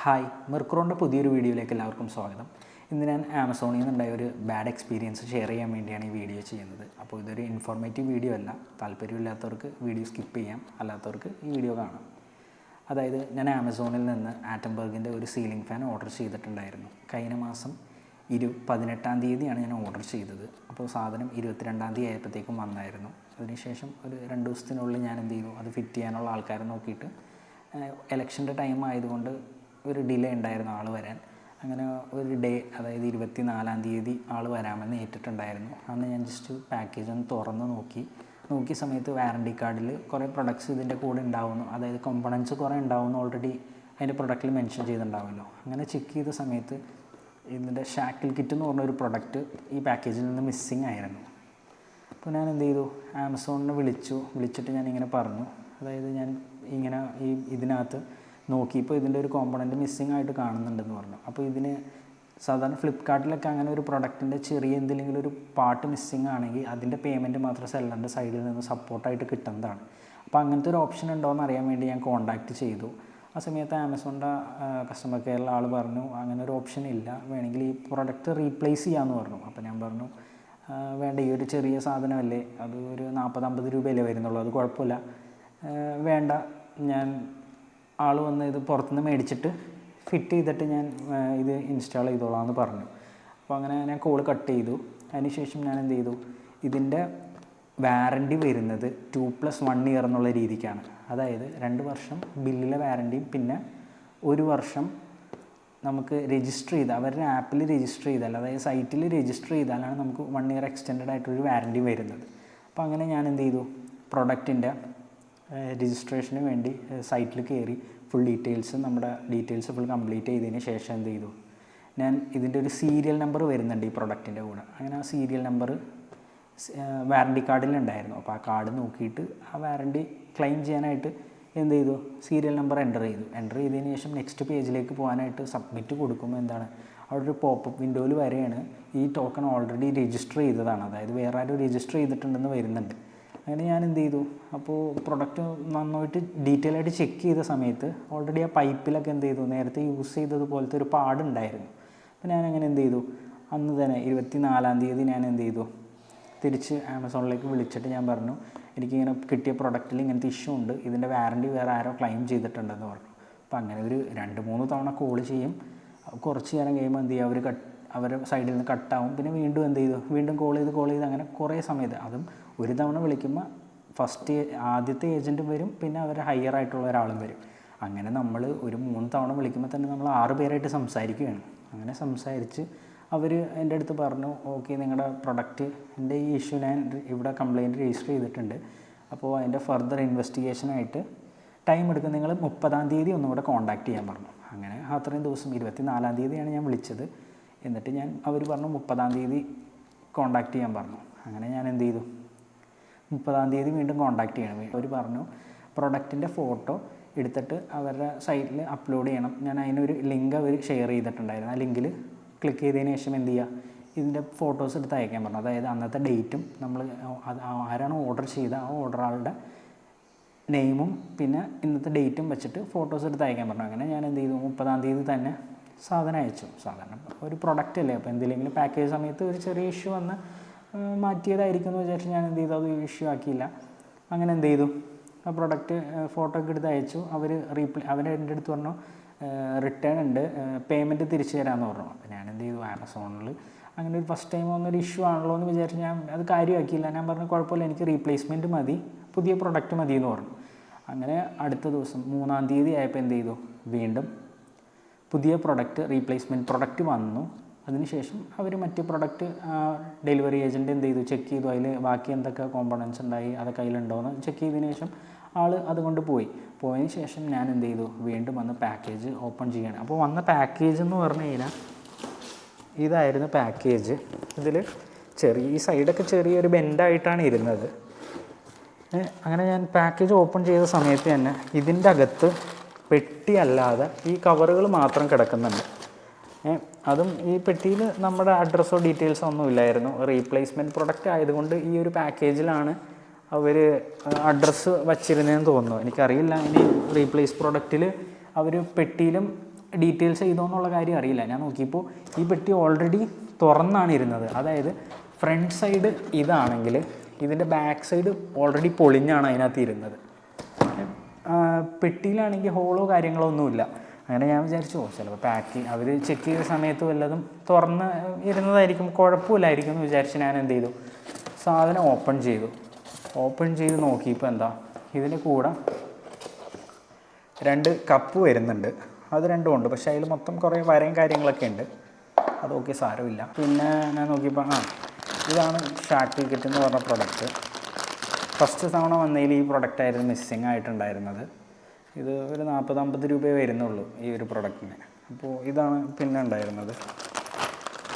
Hi, മെർക്കുറോൻ്റെ പുതിയൊരു വീഡിയോയിലേക്ക് എല്ലാവർക്കും സ്വാഗതം. ഇന്ന് ഞാൻ ആമസോണിൽ നിന്നുണ്ടായ ഒരു ബാഡ് എക്സ്പീരിയൻസ് ഷെയർ ചെയ്യാൻ വേണ്ടിയാണ് ഈ വീഡിയോ ചെയ്യുന്നത്. അപ്പോൾ ഇതൊരു ഇൻഫോർമേറ്റീവ് വീഡിയോ അല്ല. താല്പര്യമില്ലാത്തവർക്ക് വീഡിയോ സ്കിപ്പ് ചെയ്യാം, അല്ലാത്തവർക്ക് ഈ വീഡിയോ കാണാം. അതായത് ഞാൻ ആമസോണിൽ നിന്ന് ആറ്റംബർഗിൻ്റെ ഒരു സീലിംഗ് ഫാൻ ഓർഡർ ചെയ്തിട്ടുണ്ടായിരുന്നു. കഴിഞ്ഞ മാസം 18-ാം തീയതിയാണ് ഞാൻ ഓർഡർ ചെയ്തത്. അപ്പോൾ സാധനം 22-ാം തീയതി ആയപ്പോഴത്തേക്കും വന്നായിരുന്നു. അതിനുശേഷം ഒരു 2 ദിവസത്തിനുള്ളിൽ ഞാൻ എന്ത് ചെയ്തു, അത് ഫിറ്റ് ചെയ്യാനുള്ള ആൾക്കാരെ നോക്കിയിട്ട് ഇലക്ഷൻ്റെ ടൈം ആയതുകൊണ്ട് ഒരു ഡിലേ ഉണ്ടായിരുന്നു ആൾ വരാൻ. അങ്ങനെ ഒരു ഡേ, അതായത് 24-ാം തീയതി ആൾ വരാമെന്ന് ഏറ്റിട്ടുണ്ടായിരുന്നു. അന്ന് ഞാൻ ജസ്റ്റ് പാക്കേജ് ഒന്ന് തുറന്ന് നോക്കിയ സമയത്ത് വാറണ്ടി കാർഡിൽ കുറേ പ്രൊഡക്ട്സ് ഇതിൻ്റെ കൂടെ ഉണ്ടാവുന്നു, അതായത് കോമ്പണൻസ് കുറേ ഉണ്ടാവുന്നു, ഓൾറെഡി അതിൻ്റെ പ്രൊഡക്റ്റിൽ മെൻഷൻ ചെയ്തിട്ടുണ്ടാവുമല്ലോ. അങ്ങനെ ചെക്ക് ചെയ്ത സമയത്ത് ഇതിൻ്റെ ഷാക്കിൽ കിറ്റ് എന്ന് പറഞ്ഞൊരു പ്രൊഡക്റ്റ് ഈ പാക്കേജിൽ നിന്ന് മിസ്സിങ് ആയിരുന്നു. അപ്പോൾ ഞാൻ എന്ത് ചെയ്തു, ആമസോണിനെ വിളിച്ചിട്ട് ഞാൻ ഇങ്ങനെ പറഞ്ഞു, അതായത് ഞാൻ ഇങ്ങനെ ഇതിനകത്ത് നോക്കിയപ്പോൾ ഇതിൻ്റെ ഒരു കോമ്പണൻറ്റ് മിസ്സിങ് ആയിട്ട് കാണുന്നുണ്ടെന്ന് പറഞ്ഞു. അപ്പോൾ ഇതിന് സാധാരണ ഫ്ലിപ്കാർട്ടിലൊക്കെ അങ്ങനെ ഒരു പ്രൊഡക്റ്റിൻ്റെ ചെറിയ എന്തെങ്കിലും ഒരു പാർട്ട് മിസ്സിങ് ആണെങ്കിൽ അതിൻ്റെ പേയ്മെൻറ്റ് മാത്രം സെല്ലറിൻ്റെ സൈഡിൽ നിന്ന് സപ്പോർട്ടായിട്ട് കിട്ടുന്നതാണ്. അപ്പോൾ അങ്ങനത്തെ ഒരു ഓപ്ഷൻ ഉണ്ടോ എന്ന് അറിയാൻ വേണ്ടി ഞാൻ കോൺടാക്റ്റ് ചെയ്തു. ആ സമയത്ത് ആമസോണിൻ്റെ കസ്റ്റമർ കെയറിലെ ആൾ പറഞ്ഞു അങ്ങനെ ഒരു ഓപ്ഷൻ ഇല്ല, വേണമെങ്കിൽ ഈ പ്രൊഡക്റ്റ് റീപ്ലേസ് ചെയ്യാമെന്ന് പറഞ്ഞു. അപ്പോൾ ഞാൻ പറഞ്ഞു വേണ്ട, ഈ ഒരു ചെറിയ സാധനമല്ലേ, അത് ഒരു 40-50 രൂപയല്ലേ വരുന്നുള്ളൂ, അത് കുഴപ്പമില്ല, വേണ്ട, ഞാൻ ആൾ വന്ന് ഇത് പുറത്തുനിന്ന് മേടിച്ചിട്ട് ഫിറ്റ് ചെയ്തിട്ട് ഞാൻ ഇത് ഇൻസ്റ്റാൾ ചെയ്തോളാം എന്ന് പറഞ്ഞു. അപ്പോൾ അങ്ങനെ ഞാൻ കോൾ കട്ട് ചെയ്തു. അതിനുശേഷം ഞാൻ എന്ത് ചെയ്തു, ഇതിൻ്റെ വാറണ്ടി വരുന്നത് 2+1 ഇയർ എന്നുള്ള രീതിക്കാണ്. അതായത് 2 വർഷം ബില്ലിലെ വാറണ്ടിയും പിന്നെ 1 വർഷം നമുക്ക് രജിസ്റ്റർ ചെയ്താൽ, അവരുടെ ആപ്പിൽ രജിസ്റ്റർ ചെയ്താൽ, അതായത് സൈറ്റിൽ രജിസ്റ്റർ ചെയ്താലാണ് നമുക്ക് 1 ഇയർ എക്സ്റ്റെൻഡഡ് ആയിട്ടൊരു വാറണ്ടി വരുന്നത്. അപ്പോൾ അങ്ങനെ ഞാൻ എന്ത് ചെയ്തു, പ്രൊഡക്റ്റിൻ്റെ രജിസ്ട്രേഷന് വേണ്ടി സൈറ്റിൽ കയറി ഫുൾ നമ്മുടെ ഡീറ്റെയിൽസ് ഫുൾ കംപ്ലീറ്റ് ചെയ്തതിന് ശേഷം എന്ത് ചെയ്തു, ഞാൻ ഇതിൻ്റെ ഒരു സീരിയൽ നമ്പർ വരുന്നുണ്ട് ഈ പ്രൊഡക്റ്റിൻ്റെ കൂടെ. അങ്ങനെ ആ സീരിയൽ നമ്പർ വാറണ്ടി കാർഡിലുണ്ടായിരുന്നു. അപ്പോൾ ആ കാർഡ് നോക്കിയിട്ട് ആ വാറണ്ടി ക്ലെയിം ചെയ്യാനായിട്ട് എന്ത് ചെയ്തു, സീരിയൽ നമ്പർ എൻ്റർ ചെയ്തതിന് ശേഷം നെക്സ്റ്റ് പേജിലേക്ക് പോകാനായിട്ട് സബ്മിറ്റ് കൊടുക്കുമ്പോൾ എന്താണ്, അവിടെ ഒരു പോപ്പപ്പ് വിൻഡോയിൽ വരെയാണ് ഈ ടോക്കൺ ഓൾറെഡി രജിസ്റ്റർ ചെയ്തതാണ്, അതായത് വേറെ ആരും രജിസ്റ്റർ ചെയ്തിട്ടുണ്ടെന്ന് വരുന്നുണ്ട്. അങ്ങനെ ഞാൻ എന്ത് ചെയ്തു, അപ്പോൾ പ്രൊഡക്റ്റ് നന്നായിട്ട് ഡീറ്റെയിൽ ആയിട്ട് ചെക്ക് ചെയ്ത സമയത്ത് ഓൾറെഡി ആ പൈപ്പിലൊക്കെ എന്ത് ചെയ്തു, നേരത്തെ യൂസ് ചെയ്തതുപോലത്തെ ഒരു പാടുണ്ടായിരുന്നു. അപ്പോൾ ഞാനങ്ങനെ എന്ത് ചെയ്തു, അന്ന് തന്നെ 24-ാം തീയതി ഞാൻ എന്ത് ചെയ്തു, തിരിച്ച് ആമസോണിലേക്ക് വിളിച്ചിട്ട് ഞാൻ പറഞ്ഞു എനിക്കിങ്ങനെ കിട്ടിയ പ്രൊഡക്റ്റിൽ ഇങ്ങനത്തെ ഇഷ്യൂ ഉണ്ട്, ഇതിൻ്റെ വാറണ്ടി വേറെ ആരോ ക്ലെയിം ചെയ്തിട്ടുണ്ടെന്ന് പറഞ്ഞു. അപ്പോൾ അങ്ങനെ ഒരു 2-3 തവണ കോൾ ചെയ്യും. കുറച്ച് നേരം കഴിയുമ്പോൾ എന്ത് ചെയ്യുക, അവരുടെ സൈഡിൽ നിന്ന് കട്ടാവും. പിന്നെ വീണ്ടും എന്ത് ചെയ്തു, വീണ്ടും കോൾ ചെയ്ത് അങ്ങനെ കുറേ സമയത്ത്, അതും ഒരു തവണ വിളിക്കുമ്പോൾ ആദ്യത്തെ ഏജൻറ്റും വരും, പിന്നെ അവരുടെ ഹയർ ആയിട്ടുള്ള ഒരാളും വരും. അങ്ങനെ നമ്മൾ ഒരു 3 തവണ വിളിക്കുമ്പോൾ തന്നെ നമ്മൾ 6 പേരായിട്ട് സംസാരിക്കുകയാണ്. അങ്ങനെ സംസാരിച്ച് അവർ എൻ്റെ അടുത്ത് പറഞ്ഞു, ഓക്കെ, നിങ്ങളുടെ പ്രൊഡക്റ്റിൻ്റെ ഈ ഇഷ്യൂ ഞാൻ ഇവിടെ കംപ്ലയിൻറ്റ് രജിസ്റ്റർ ചെയ്തിട്ടുണ്ട്, അപ്പോൾ അതിൻ്റെ ഫർദർ ഇൻവെസ്റ്റിഗേഷനായിട്ട് ടൈം എടുക്കും, നിങ്ങൾ 30-ാം തീയതി ഒന്നുകൂടെ കോൺടാക്റ്റ് ചെയ്യാൻ പറഞ്ഞു. അങ്ങനെ അത്രയും ദിവസം 24-ാം തീയതിയാണ് ഞാൻ വിളിച്ചത്. എന്നിട്ട് അവർ പറഞ്ഞു 30-ാം തീയതി കോൺടാക്റ്റ് ചെയ്യാൻ പറഞ്ഞു. അങ്ങനെ ഞാൻ എന്ത് ചെയ്തു, 30-ാം തീയതി വീണ്ടും കോൺടാക്റ്റ് ചെയ്യണം. അവർ പറഞ്ഞു പ്രൊഡക്റ്റിൻ്റെ ഫോട്ടോ എടുത്തിട്ട് അവരുടെ സൈറ്റിൽ അപ്ലോഡ് ചെയ്യണം. ഞാൻ അതിനൊരു ലിങ്ക് അവർ ഷെയർ ചെയ്തിട്ടുണ്ടായിരുന്നു. ആ ലിങ്കിൽ ക്ലിക്ക് ചെയ്തതിന് ശേഷം എന്ത് ചെയ്യുക, ഇതിൻ്റെ ഫോട്ടോസ് എടുത്ത് അയക്കാൻ പറഞ്ഞു. അതായത് അന്നത്തെ ഡേറ്റും നമ്മൾ ആരാണ് ഓർഡർ ചെയ്ത ആ ഓർഡർ ആളുടെ നെയിമും പിന്നെ ഇന്നത്തെ ഡേറ്റും വെച്ചിട്ട് ഫോട്ടോസ് എടുത്ത് അയക്കാൻ പറഞ്ഞു. അങ്ങനെ ഞാൻ എന്ത് ചെയ്തു, 30-ാം തീയതി തന്നെ സാധനം അയച്ചു. സാധാരണ ഒരു പ്രൊഡക്റ്റ് അല്ലേ, അപ്പോൾ എന്തെങ്കിലും പാക്കേജ് സമയത്ത് ഒരു ചെറിയ ഇഷ്യൂ വന്ന് മാറ്റിയതായിരിക്കും എന്ന് വിചാരിച്ച് ഞാൻ എന്ത് ചെയ്തു, അത് ഇഷ്യൂ ആക്കിയില്ല. അങ്ങനെ എന്ത് ചെയ്തു, ആ പ്രൊഡക്റ്റ് ഫോട്ടോ ഒക്കെ എടുത്ത് അയച്ചു. അവർ എൻ്റെ അടുത്ത് പറഞ്ഞു റിട്ടേൺ ഉണ്ട്, പേയ്മെൻറ്റ് തിരിച്ചു തരാമെന്ന് പറഞ്ഞു. അപ്പോൾ ഞാൻ എന്ത് ചെയ്തു, ആമസോണിൽ അങ്ങനെ ഒരു ഫസ്റ്റ് ടൈം വന്നൊരു ഇഷ്യൂ ആണല്ലോ എന്ന് വിചാരിച്ച് ഞാൻ അത് കാര്യമാക്കിയില്ല. ഞാൻ പറഞ്ഞു കുഴപ്പമില്ല, എനിക്ക് റീപ്ലേസ്മെൻറ്റ് മതി, പുതിയ പ്രൊഡക്റ്റ് മതി എന്ന് പറഞ്ഞു. അങ്ങനെ അടുത്ത ദിവസം 3-ാം തീയതി ആയപ്പോൾ എന്ത് ചെയ്തു, വീണ്ടും പുതിയ പ്രൊഡക്റ്റ് റീപ്ലേസ്മെൻറ്റ് പ്രൊഡക്റ്റ് വന്നു. അതിനുശേഷം അവർ മറ്റ് പ്രൊഡക്റ്റ് ഡെലിവറി ഏജൻറ്റ് എന്ത് ചെയ്തു, ചെക്ക് ചെയ്തു, അതിൽ ബാക്കി എന്തൊക്കെ കോമ്പണൻസ് ഉണ്ടായി അതൊക്കെ അതിലുണ്ടോയെന്ന് ചെക്ക് ചെയ്തതിന് ശേഷം ആൾ അതുകൊണ്ട് പോയതിന് ശേഷം ഞാൻ എന്ത് ചെയ്തു, വീണ്ടും വന്ന് പാക്കേജ് ഓപ്പൺ ചെയ്യണം. അപ്പോൾ വന്ന പാക്കേജ് എന്ന് പറഞ്ഞു കഴിഞ്ഞാൽ ഇതായിരുന്നു പാക്കേജ്. ഇതിൽ ഈ സൈഡൊക്കെ ചെറിയൊരു ബെൻഡായിട്ടാണ് ഇരുന്നത്. അങ്ങനെ ഞാൻ പാക്കേജ് ഓപ്പൺ ചെയ്ത സമയത്ത് തന്നെ ഇതിൻ്റെ അകത്ത് പെട്ടി അല്ലാതെ ഈ കവറുകൾ മാത്രം കിടക്കുന്നുണ്ട്. അതും ഈ പെട്ടിയിൽ നമ്മുടെ അഡ്രസ്സോ ഡീറ്റെയിൽസോ ഒന്നും ഇല്ലായിരുന്നു. റീപ്ലേസ്മെൻറ്റ് പ്രൊഡക്റ്റ് ആയതുകൊണ്ട് ഈ ഒരു പാക്കേജിലാണ് അവർ അഡ്രസ്സ് വച്ചിരുന്നതെന്ന് തോന്നുന്നു. എനിക്കറിയില്ല. ഇനി റീപ്ലേസ് പ്രൊഡക്റ്റിൽ അവർ പെട്ടിയിലും ഡീറ്റെയിൽസ് ചെയ്തോ എന്നുള്ള കാര്യം അറിയില്ല. ഞാൻ നോക്കിയപ്പോൾ ഈ പെട്ടി ഓൾറെഡി തുറന്നാണ് ഇരുന്നത്. അതായത് ഫ്രണ്ട് സൈഡ് ഇതാണെങ്കിൽ ഇതിൻ്റെ ബാക്ക് സൈഡ് ഓൾറെഡി പൊളിഞ്ഞാണ് അതിനകത്ത് ഇരുന്നത്. പെട്ടിയിലാണെങ്കിൽ ഹോളോ കാര്യങ്ങളോ ഒന്നുമില്ല. അങ്ങനെ ഞാൻ വിചാരിച്ചു ചിലപ്പോൾ പാക്കിങ് അവർ ചെക്ക് ചെയ്ത സമയത്ത് വല്ലതും തുറന്ന് ഇരുന്നതായിരിക്കും, കുഴപ്പമില്ലായിരിക്കും എന്ന് വിചാരിച്ച് ഞാൻ എന്ത് ചെയ്തു, സാധനം ഓപ്പൺ ചെയ്ത് നോക്കിയപ്പോൾ എന്താ, ഇതിൻ്റെ കൂടെ 2 കപ്പ് വരുന്നുണ്ട്. അത് രണ്ടും ഉണ്ട്, പക്ഷേ അതിൽ മൊത്തം കുറേ വരയും കാര്യങ്ങളൊക്കെ ഉണ്ട്. അത് ഓക്കെ, സാരമില്ല. പിന്നെ ഞാൻ നോക്കിയപ്പോൾ ഇതാണ് ഷാർട്ട് കിറ്റ് എന്ന് പറഞ്ഞ പ്രൊഡക്റ്റ്. ഫസ്റ്റ് തവണ വന്നതിൽ ഈ പ്രൊഡക്റ്റായിരുന്നു മിസ്സിങ് ആയിട്ടുണ്ടായിരുന്നത്. ഇത് ഒരു 40-50 രൂപയെ വരുന്നുള്ളൂ ഈ ഒരു പ്രൊഡക്റ്റിന്. അപ്പോൾ ഇതാണ് പിന്നെ ഉണ്ടായിരുന്നത്.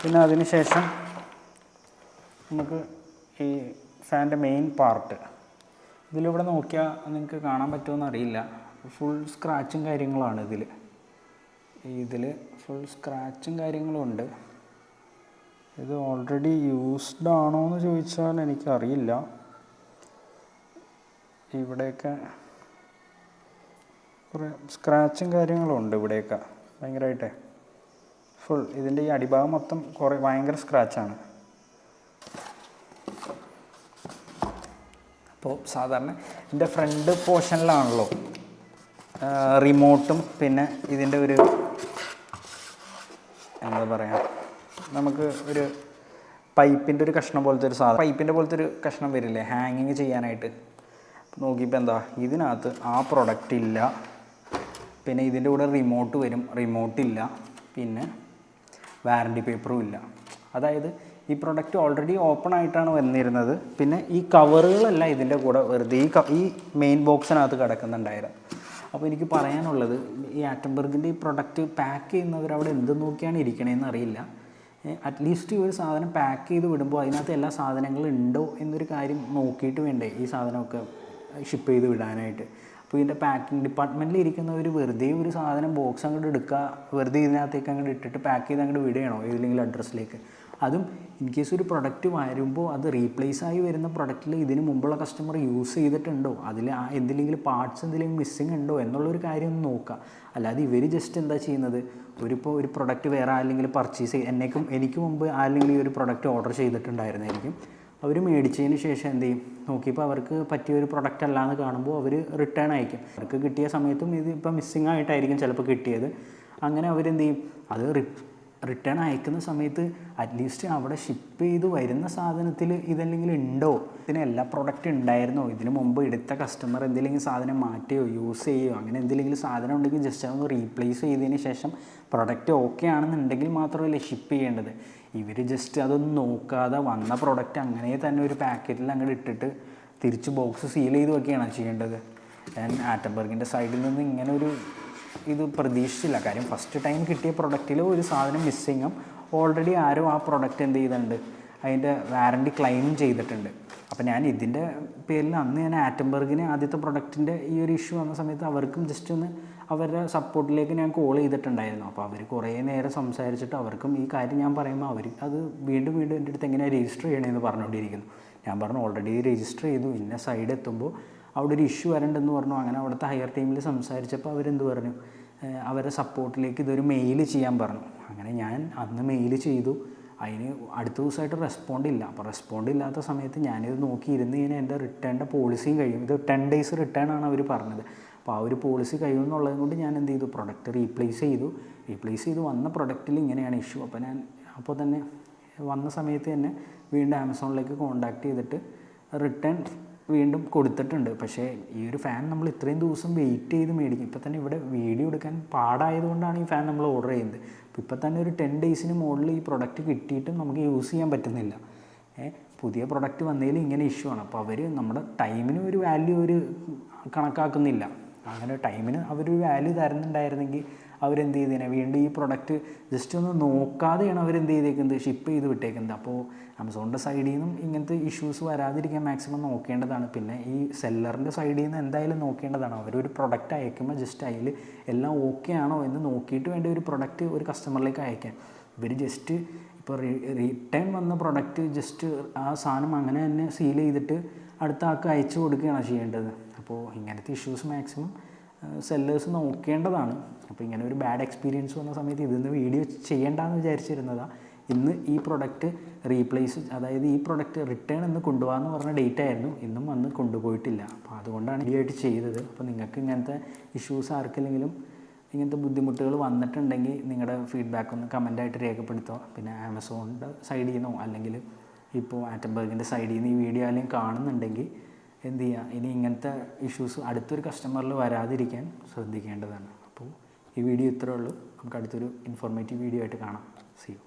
പിന്നെ അതിന് ശേഷം നമുക്ക് ഈ ഫാൻ്റെ മെയിൻ പാർട്ട് ഇതിലിവിടെ നോക്കിയാൽ നിങ്ങൾക്ക് കാണാൻ പറ്റുമെന്ന് അറിയില്ല, ഫുൾ സ്ക്രാച്ചും കാര്യങ്ങളാണ് ഇതിൽ ഫുൾ സ്ക്രാച്ചും കാര്യങ്ങളും ഉണ്ട്. ഇത് ഓൾറെഡി യൂസ്ഡ് ആണോ എന്ന് ചോദിച്ചാൽ എനിക്കറിയില്ല. ഇവിടെയൊക്കെ കുറേ സ്ക്രാച്ചും കാര്യങ്ങളും ഉണ്ട്, ഇവിടെയൊക്കെ ഭയങ്കരമായിട്ട് ഫുൾ. ഇതിൻ്റെ ഈ അടിഭാഗം മൊത്തം കുറേ ഭയങ്കര സ്ക്രാച്ചാണ്. അപ്പോൾ സാധാരണ ഇതിൻ്റെ ഫ്രണ്ട് പോർഷനിലാണല്ലോ റിമോട്ടും പിന്നെ ഇതിൻ്റെ ഒരു എന്താ പറയുക, നമുക്ക് ഒരു പൈപ്പിൻ്റെ ഒരു കഷ്ണം പോലത്തെ ഒരു സാധനം, പൈപ്പിൻ്റെ പോലത്തെ ഒരു കഷ്ണം വരില്ലേ ഹാങ്ങിങ് ചെയ്യാനായിട്ട്. നോക്കിയപ്പോൾ എന്താ, ഇതിനകത്ത് ആ പ്രൊഡക്റ്റ് ഇല്ല. പിന്നെ ഇതിൻ്റെ കൂടെ റിമോട്ട് വരും, റിമോട്ടില്ല. പിന്നെ വാറണ്ടി പേപ്പറും ഇല്ല. അതായത് ഈ പ്രൊഡക്റ്റ് ഓൾറെഡി ഓപ്പൺ ആയിട്ടാണ് വന്നിരുന്നത്. പിന്നെ ഈ കവറുകളെല്ലാം ഇതിൻ്റെ കൂടെ വെറുതെ ഈ മെയിൻ ബോക്സിനകത്ത് കിടക്കുന്നുണ്ടായിരുന്നു. അപ്പോൾ എനിക്ക് പറയാനുള്ളത്, ഈ ആറ്റംബർഗിൻ്റെ ഈ പ്രൊഡക്റ്റ് പാക്ക് ചെയ്യുന്നവർ അവിടെ എന്ത് നോക്കിയാണ് ഇരിക്കണേന്ന് അറിയില്ല. അറ്റ്ലീസ്റ്റ് ഈ ഒരു സാധനം പാക്ക് ചെയ്ത് വിടുമ്പോൾ അതിനകത്ത് എല്ലാ സാധനങ്ങളും ഉണ്ടോ എന്നൊരു കാര്യം നോക്കിയിട്ട് വേണ്ടേ ഈ സാധനമൊക്കെ ഷിപ്പ് ചെയ്ത് വിടാനായിട്ട്. അപ്പോൾ ഇതിൻ്റെ പാക്കിംഗ് ഡിപ്പാർട്ട്മെൻറ്റിൽ ഇരിക്കുന്നവർ വെറുതെ ഒരു സാധനം ബോക്സ് അങ്ങോട്ട് എടുക്കുക, വെറുതെ ഇതിനകത്തേക്ക് അങ്ങോട്ട് ഇട്ടിട്ട് പാക്ക് ചെയ്ത് അങ്ങോട്ട് വിടുകയാണോ ഏതെങ്കിലും അഡ്രസ്സിലേക്ക്? അതും ഇൻ കേസ് ഒരു പ്രൊഡക്റ്റ് വരുമ്പോൾ അത് റീപ്ലേസ് ആയി വരുന്ന പ്രൊഡക്റ്റിൽ ഇതിന് മുമ്പുള്ള കസ്റ്റമർ യൂസ് ചെയ്തിട്ടുണ്ടോ, അതിൽ എന്തെങ്കിലും പാർട്സ് എന്തെങ്കിലും മിസ്സിങ് ഉണ്ടോ എന്നുള്ളൊരു കാര്യം ഒന്ന് നോക്കുക. അല്ലാതെ ഇവർ ജസ്റ്റ് എന്താ ചെയ്യുന്നത്, ഒരു പ്രൊഡക്റ്റ് വേറെ ആരെങ്കിലും പർച്ചേസ് എനിക്ക് മുമ്പ് ആരെങ്കിലും ഈ ഒരു പ്രൊഡക്റ്റ് ഓർഡർ ചെയ്തിട്ടുണ്ടായിരുന്നായിരിക്കും. അവർ മേടിച്ചതിന് ശേഷം എന്ത് ചെയ്യും, നോക്കിയപ്പോൾ അവർക്ക് പറ്റിയൊരു പ്രൊഡക്റ്റ് അല്ലാന്ന് കാണുമ്പോൾ അവർ റിട്ടേൺ അയക്കും. അവർക്ക് കിട്ടിയ സമയത്തും ഇത് ഇപ്പോൾ മിസ്സിങ് ആയിട്ടായിരിക്കും ചിലപ്പോൾ കിട്ടിയത്. അങ്ങനെ അവരെന്ത് ചെയ്യും, അത് റിട്ടേൺ അയക്കുന്ന സമയത്ത് അറ്റ്ലീസ്റ്റ് അവിടെ ഷിപ്പ് ചെയ്ത് വരുന്ന സാധനത്തിൽ ഇതെന്തെങ്കിലും ഉണ്ടോ, ഇതിന് എല്ലാ പ്രൊഡക്റ്റ് ഉണ്ടായിരുന്നോ, ഇതിന് മുമ്പ് എടുത്ത കസ്റ്റമർ എന്തെങ്കിലും സാധനം മാറ്റുകയോ യൂസ് ചെയ്യുകയോ അങ്ങനെ എന്തെങ്കിലും സാധനം ഉണ്ടെങ്കിൽ ജസ്റ്റ് അതൊന്ന് റീപ്ലേസ് ചെയ്തതിന് ശേഷം പ്രൊഡക്റ്റ് ഓക്കെ ആണെന്നുണ്ടെങ്കിൽ മാത്രമല്ലേ ഷിപ്പ് ചെയ്യേണ്ടത്. ഇവർ ജസ്റ്റ് അതൊന്നും നോക്കാതെ വന്ന പ്രൊഡക്റ്റ് അങ്ങനെ തന്നെ ഒരു പാക്കറ്റിൽ അങ്ങോട്ട് ഇട്ടിട്ട് തിരിച്ച് ബോക്സ് സീൽ ചെയ്ത് വെക്കുകയാണ് ചെയ്യേണ്ടത്. ഞാൻ ആറ്റംബർഗിൻ്റെ സൈഡിൽ നിന്ന് ഇങ്ങനെ ഒരു ഇത് പ്രതീക്ഷിച്ചില്ല. കാര്യം ഫസ്റ്റ് ടൈം കിട്ടിയ പ്രൊഡക്റ്റിൽ ഒരു സാധനം മിസ്സിങ്ങും ഓൾറെഡി ആരോ ആ പ്രൊഡക്റ്റ് എന്ത് ചെയ്തിട്ടുണ്ട്, അതിൻ്റെ വാറണ്ടി ക്ലെയിം ചെയ്തിട്ടുണ്ട്. അപ്പോൾ ഞാൻ ഇതിൻ്റെ പേരിൽ അന്ന് ഞാൻ ആറ്റംബർഗിന് ആദ്യത്തെ പ്രൊഡക്റ്റിൻ്റെ ഈ ഒരു ഇഷ്യൂ വന്ന സമയത്ത് അവർക്കും ജസ്റ്റ് ഒന്ന് അവരുടെ സപ്പോർട്ടിലേക്ക് ഞാൻ കോൾ ചെയ്തിട്ടുണ്ടായിരുന്നു. അപ്പോൾ അവർ കുറേ നേരം സംസാരിച്ചിട്ട് അവർക്കും ഈ കാര്യം ഞാൻ പറയുമ്പോൾ അവർ അത് വീണ്ടും എൻ്റെ അടുത്ത് എങ്ങനെയാണ് രജിസ്റ്റർ ചെയ്യണമെന്ന് പറഞ്ഞുകൊണ്ടിരിക്കുന്നു. ഞാൻ പറഞ്ഞു ഓൾറെഡി രജിസ്റ്റർ ചെയ്തു, ഇന്ന സൈഡ് എത്തുമ്പോൾ അവിടെ ഒരു ഇഷ്യൂ വരണ്ടെന്ന് പറഞ്ഞു. അങ്ങനെ അവിടുത്തെ ഹയർ ടീമിൽ സംസാരിച്ചപ്പോൾ അവരെന്ത് പറഞ്ഞു, അവരുടെ സപ്പോർട്ടിലേക്ക് ഇതൊരു മെയിൽ ചെയ്യാൻ പറഞ്ഞു. അങ്ങനെ ഞാൻ അന്ന് മെയിൽ ചെയ്തു. അതിന് അടുത്ത ദിവസമായിട്ട് റെസ്പോണ്ട് ഇല്ല. അപ്പോൾ റെസ്പോണ്ട് ഇല്ലാത്ത സമയത്ത് ഞാനിത് നോക്കിയിരുന്ന് കഴിഞ്ഞാൽ എൻ്റെ റിട്ടേണിൻ്റെ പോളിസിയും കഴിയും. ഇത് 10 days റിട്ടേൺ ആണ് അവർ പറഞ്ഞത്. അപ്പോൾ ആ ഒരു പോളിസി കഴിയുമെന്നുള്ളത് കൊണ്ട് ഞാൻ എന്ത് ചെയ്തു, പ്രൊഡക്റ്റ് റീപ്ലേസ് ചെയ്തു വന്ന പ്രൊഡക്റ്റിൽ ഇങ്ങനെയാണ് ഇഷ്യൂ. അപ്പോൾ തന്നെ വന്ന സമയത്ത് തന്നെ വീണ്ടും ആമസോണിലേക്ക് കോൺടാക്റ്റ് ചെയ്തിട്ട് റിട്ടേൺ വീണ്ടും കൊടുത്തിട്ടുണ്ട്. പക്ഷേ ഈ ഒരു ഫാൻ നമ്മൾ ഇത്രയും ദിവസം വെയിറ്റ് ചെയ്ത് മേടിക്കും. ഇപ്പോൾ തന്നെ ഇവിടെ വീഡിയോ എടുക്കാൻ പാടായതുകൊണ്ടാണ് ഈ ഫാൻ നമ്മൾ ഓർഡർ ചെയ്യുന്നത്. ഇപ്പോൾ തന്നെ ഒരു 10 days മുകളിൽ ഈ പ്രൊഡക്റ്റ് കിട്ടിയിട്ടും നമുക്ക് യൂസ് ചെയ്യാൻ പറ്റുന്നില്ല. പുതിയ പ്രൊഡക്റ്റ് വന്നതിൽ ഇങ്ങനെ ഇഷ്യൂ ആണ്. അപ്പോൾ അവർ നമ്മുടെ ടൈമിന് ഒരു വാല്യൂ കണക്കാക്കുന്നില്ല. അങ്ങനെ ടൈമിന് അവരൊരു വാല്യൂ തരുന്നുണ്ടായിരുന്നെങ്കിൽ അവരെന്ത് ചെയ്തേനെ, വീണ്ടും ഈ പ്രൊഡക്റ്റ് ജസ്റ്റ് ഒന്ന് നോക്കാതെയാണ് അവരെന്ത് ചെയ്തേക്കുന്നത്, ഷിപ്പ് ചെയ്ത് വിട്ടേക്കുന്നത്. അപ്പോൾ ആമസോണിൻ്റെ സൈഡിൽ നിന്നും ഇങ്ങനത്തെ ഇഷ്യൂസ് വരാതിരിക്കാൻ മാക്സിമം നോക്കേണ്ടതാണ്. പിന്നെ ഈ സെല്ലറിൻ്റെ സൈഡിൽ നിന്ന് എന്തായാലും നോക്കേണ്ടതാണ്. അവരൊരു പ്രൊഡക്റ്റ് അയക്കുമ്പോൾ ജസ്റ്റ് അതിൽ എല്ലാം ഓക്കെ ആണോ എന്ന് നോക്കിയിട്ട് വേണ്ട ഒരു പ്രൊഡക്റ്റ് ഒരു കസ്റ്റമറിലേക്ക് അയക്കാൻ. ഇവർ ജസ്റ്റ് ഇപ്പോൾ റിട്ടേൺ വന്ന പ്രൊഡക്റ്റ് ജസ്റ്റ് ആ സാധനം അങ്ങനെ തന്നെ സീൽ ചെയ്തിട്ട് അടുത്ത ആൾക്ക് അയച്ചു കൊടുക്കുകയാണ് ചെയ്യേണ്ടത്. അപ്പോൾ ഇങ്ങനത്തെ ഇഷ്യൂസ് മാക്സിമം സെല്ലേഴ്സ് നോക്കേണ്ടതാണ്. അപ്പോൾ ഇങ്ങനെ ഒരു ബാഡ് എക്സ്പീരിയൻസ് വന്ന സമയത്ത് ഇതിന്ന് വീഡിയോ ചെയ്യേണ്ടെന്ന് വിചാരിച്ചിരുന്നതാണ്. ഇന്ന് ഈ പ്രൊഡക്റ്റ് റീപ്ലേസ്, അതായത് ഈ പ്രൊഡക്റ്റ് റിട്ടേൺ എന്ന് കൊണ്ടുപോകാമെന്ന് പറഞ്ഞ ഡേറ്റ് ആയിരുന്നു, ഇന്നും വന്ന് കൊണ്ടുപോയിട്ടില്ല. അപ്പോൾ അതുകൊണ്ടാണ് വീഡിയോ ആയിട്ട് ചെയ്തത്. അപ്പോൾ നിങ്ങൾക്ക് ഇങ്ങനത്തെ ഇഷ്യൂസ് ആർക്കെങ്കിലും ഇങ്ങനത്തെ ബുദ്ധിമുട്ടുകൾ വന്നിട്ടുണ്ടെങ്കിൽ നിങ്ങളുടെ ഫീഡ്ബാക്ക് ഒന്ന് കമൻ്റായിട്ട് രേഖപ്പെടുത്തുക. പിന്നെ ആമസോണിൻ്റെ സൈഡിൽ നിന്നോ അല്ലെങ്കിൽ ഇപ്പോൾ ആറ്റംബർഗിൻ്റെ സൈഡിൽ നിന്ന് ഈ വീഡിയോ അല്ലെങ്കിൽ കാണുന്നുണ്ടെങ്കിൽ എന്ത് ചെയ്യുക, ഇനി ഇങ്ങനത്തെ ഇഷ്യൂസ് അടുത്തൊരു കസ്റ്റമറിൽ വരാതിരിക്കാൻ ശ്രദ്ധിക്കേണ്ടതാണ്. അപ്പോൾ ഈ വീഡിയോ ഇത്രയേ ഉള്ളൂ. നമുക്ക് അടുത്തൊരു ഇൻഫോർമേറ്റീവ് വീഡിയോ ആയിട്ട് കാണാം. See U.